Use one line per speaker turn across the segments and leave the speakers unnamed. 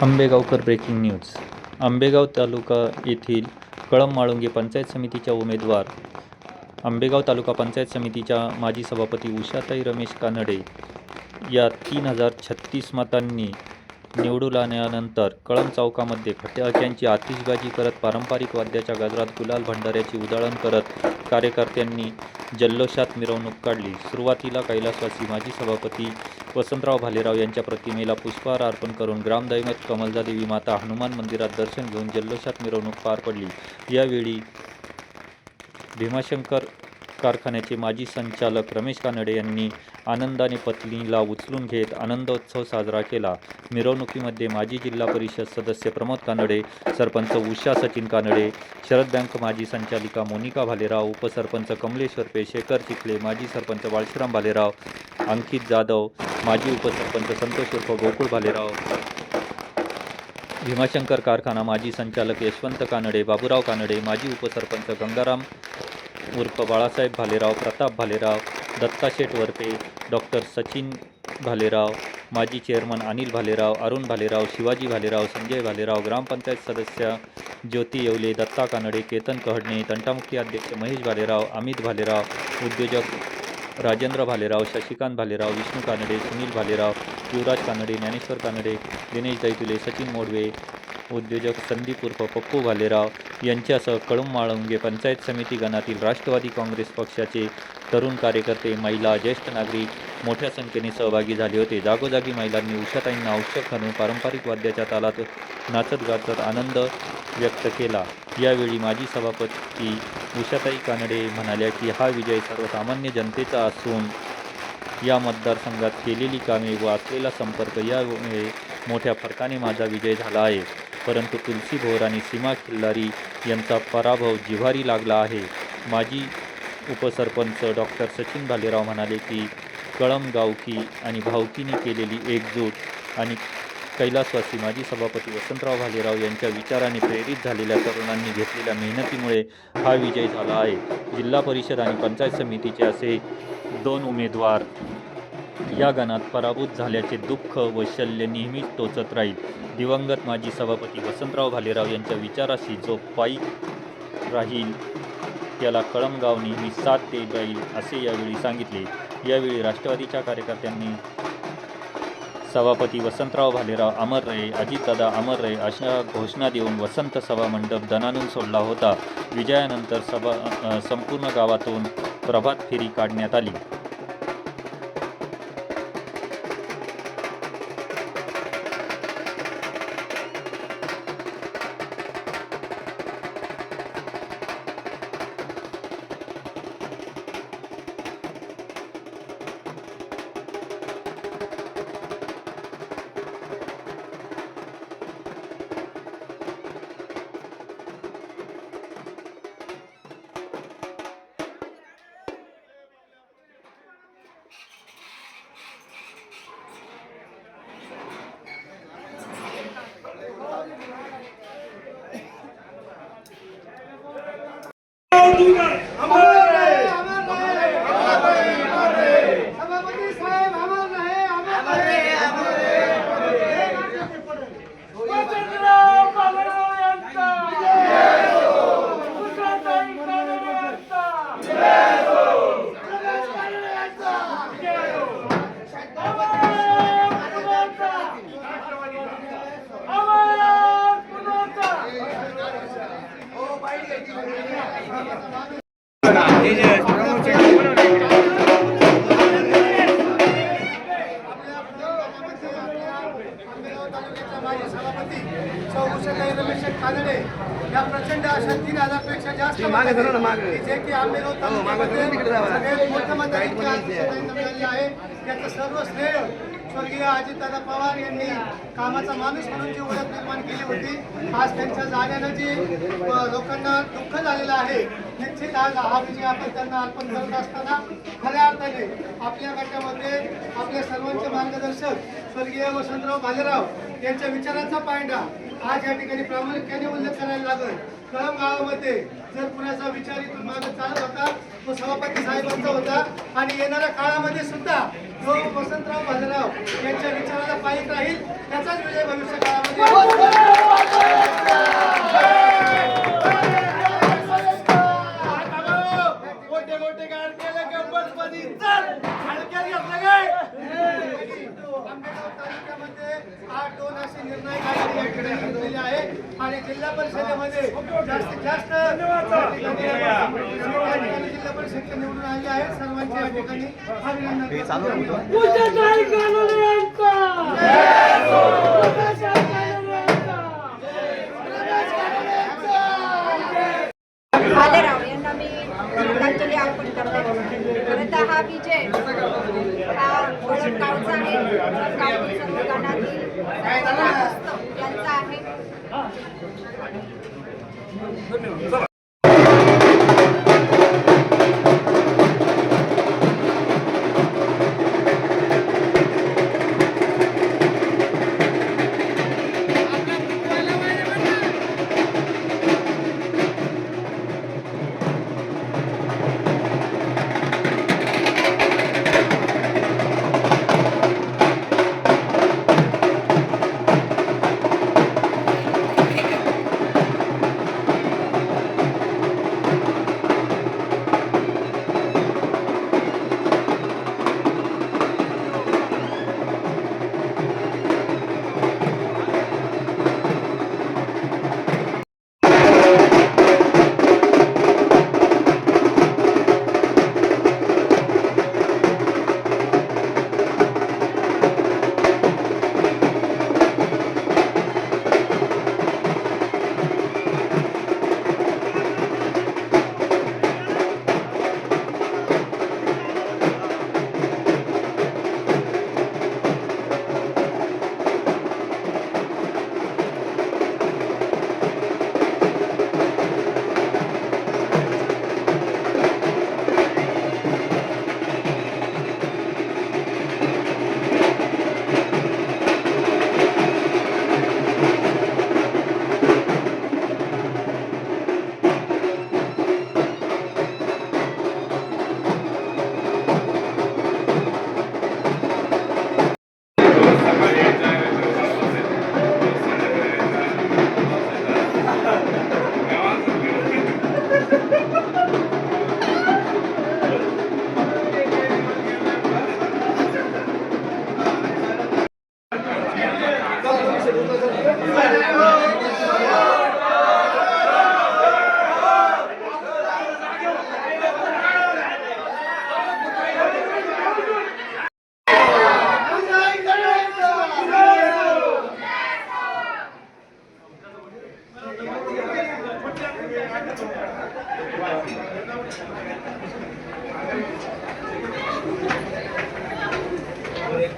Ambegaonkar breaking news. Ambegaon तालुका येथील कळंब-माळुंगे पंचायत समितीच्या उमेदवार आंबेगाव तालुका पंचायत समितीच्या माजी सभापती उषाताई रमेश कानडे या 3036 मतांनी निवडून आल्यानंतर कळंब चौकामध्ये फटाक्यांची आतिषबाजी करत पारंपरिक वाद्याच्या गजरात गुलाल भंडाऱ्याची उधळण करत कार्यकर्त्यांनी जल्लोषात मिरवणूक काढली. सुरुवातीला कैलासवासी माजी सभापती वसंतराव भालेराव यांच्या प्रतिमेला पुष्पहार अर्पण करून ग्रामदैवत कमलजादेवी माता हनुमान मंदिरात दर्शन घेऊन जल्लोषात मिरवणूक पार पडली. यावेळी भीमाशंकर कारखान्याचे माजी संचालक रमेश कानडे यांनी आनंदाने पत्नीला उचलून घेत आनंदोत्सव साजरा केला. मिरवणुकीमध्ये माजी जिल्हा परिषद सदस्य प्रमोद कानडे, सरपंच उषा सचिन कानडे, शरद बँक माजी संचालिका मोनिका भालेराव, उपसरपंच कमलेश्वर पेशेकर चिखले, माजी सरपंच बाळशीराम भालेराव, अंकित जाधव, माजी उपसरपंच संतोष उर्फ गोकुळ भालेराव, भीमाशंकर कारखाना माजी संचालक यशवंत कानडे, बाबूराव कानडे, माजी उपसरपंच गंगाराम उर्फ बाळासाहेब भालेराव, प्रताप भालेराव, दत्ता शेठ वरपे, डॉक्टर सचिन भालेराव, माजी चेअरमन अनिल भालेराव, अरुण भालेराव, शिवाजी भालेराव, संजय भालेराव, ग्रामपंचायत सदस्य ज्योती येवले, दत्ता कानडे, केतन कहडणे, तंटामुक्ती अध्यक्ष महेश भालेराव, अमित भालेराव, उद्योजक राजेंद्र भालेराव, शशिकांत भालेराव, विष्णू कानडे, सुनील भालेराव, युवराज कानडे, ज्ञानेश्वर कानडे, दिनेश दैतुले, सचिन मोडवे, उद्योजक संदीप उर्फ पप्पू भालेराव यांच्यासह कळंब-माळुंगे पंचायत समिती गणातील राष्ट्रवादी काँग्रेस पक्षाचे तरुण कार्यकर्ते, महिला, ज्येष्ठ नागरिक मोठ्या संख्येने सहभागी झाले होते. जागोजागी महिलांनी उषाताईंना औषध घालून पारंपरिक वाद्याच्या तालात नाचत गाचत आनंद व्यक्त केला. यावेळी माजी सभापती उषाताई कानडे म्हणाल्या की हा विजय सर्वसामान्य जनतेचा असून या मतदारसंघात केलेली कामे व असलेला संपर्क यामुळे मोठ्या फरकाने माझा विजय झाला आहे. परंतु तुलसी भोर आणि सीमा खिल्लारी यांचा पराभव जिव्हारी लागला आहे. माजी उपसरपंच डॉक्टर सचिन भालेराव म्हणाले की कळंब गावकी आणि भावकीने केलेली एकजूट आणि कैलासवासी माजी सभापती वसंतराव भालेराव यांच्या विचाराने प्रेरित झालेल्या तरुणांनी घेतलेल्या मेहनतीमुळे हा विजय झाला आहे. जिल्हा परिषद आणि पंचायत समितीचे असे 2 उमेदवार या गणात पराभूत झाल्याचे दुःख व शल्य नेहमीच टोचत राहील. दिवंगत माजी सभापती वसंतराव भालेराव यांच्या विचाराशी जो पायी राहील त्याला कळंब गाव नेहमी साथ देत राहील असे यावेळी सांगितले. यावेळी राष्ट्रवादीच्या कार्यकर्त्यांनी सभापती वसंतराव भालेराव अमर रहे, अजितदादा अमर रहे अशा घोषणा देऊन वसंत सभा मंडप दणानून सोडला होता. विजयानंतर संपूर्ण गावातून प्रभात फेरी काढण्यात आली.
माजी सभापती उषाताई रमेश कानडे या प्रचंड अशा 3000 पेक्षा जास्त जे की आंबेगाव तालुक्यामध्ये मोठ्या मतांनी आहे. त्याचं सर्व श्रेय स्वर्गीय अजितदादा पवार यांनी कामाचा माणूस म्हणून जी ओळख निर्माण केली होती. आज त्यांच्या जाण्यानं जी लोकांना दुःख झालेलं आहे. निश्चित आज हा विजय आपण त्यांना अर्पण करत असताना खऱ्या अर्थाने आपल्या गटामध्ये आपल्या सर्वांचे मार्गदर्शक स्वर्गीय वसंतराव भालेराव यांच्या विचारांचा पायंडा आज या ठिकाणी प्रामुख्याने उल्लेख करायला लागेल. कळंब गावामध्ये जर कुणाचा विचार इथून मागे चालत होता तो सभापती साहेबांचा होता आणि येणाऱ्या काळामध्ये सुद्धा जो वसंतराव भालेराव यांच्या विचाराला पायीक राहील त्याचाच विजय भविष्य काळामध्ये मोठे मोठे गाड केले गणपतमध्ये चल हलक्यात घेतलं काय आंबेगाव तालुक्यामध्ये 8-2 असे निर्णायक आघाडी या ठिकाणी घेतलेली आहे आणि जिल्हा परिषदेमध्ये जास्तीत जास्त जिल्हा परिषद निवडून आले आहेत सर्वांचे या ठिकाणी
भालेराव यांना मी श्रद्धांजली अर्पण करते. खरं तर हा विजय हा गावचा आहे, गावची सर्व गणातील सर्व यांचा आहे.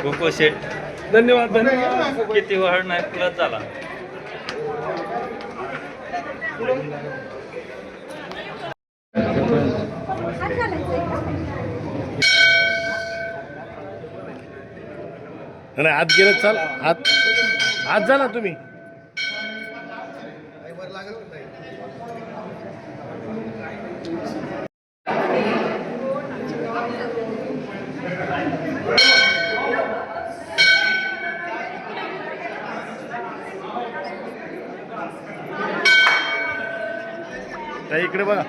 गोकुळ शेठ
धन्यवाद धन्यवाद.
किती वाढ नाही प्लस झाला.
हात घालायचा आहे का?
नाही आत गेलं चाल आत आत जा ना तुम्ही. ताई इकडे बघा.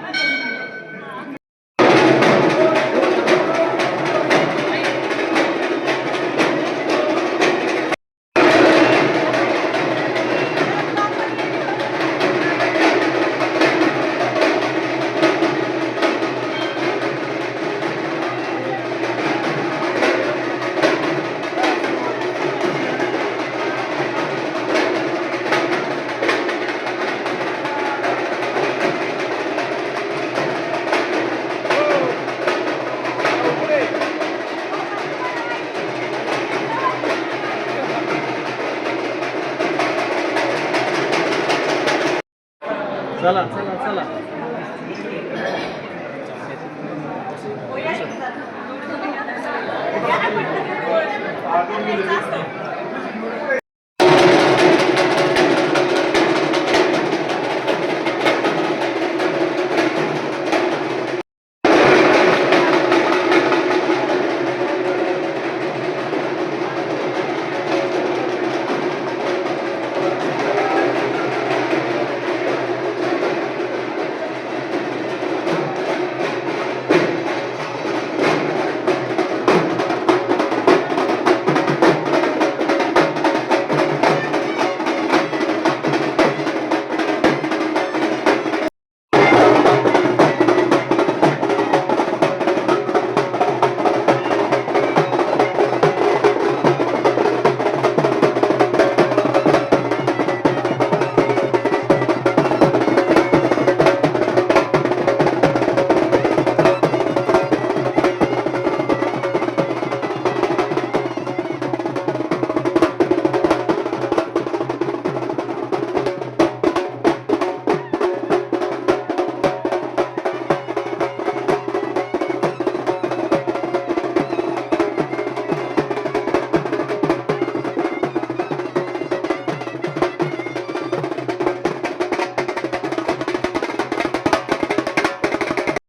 चला चला चला.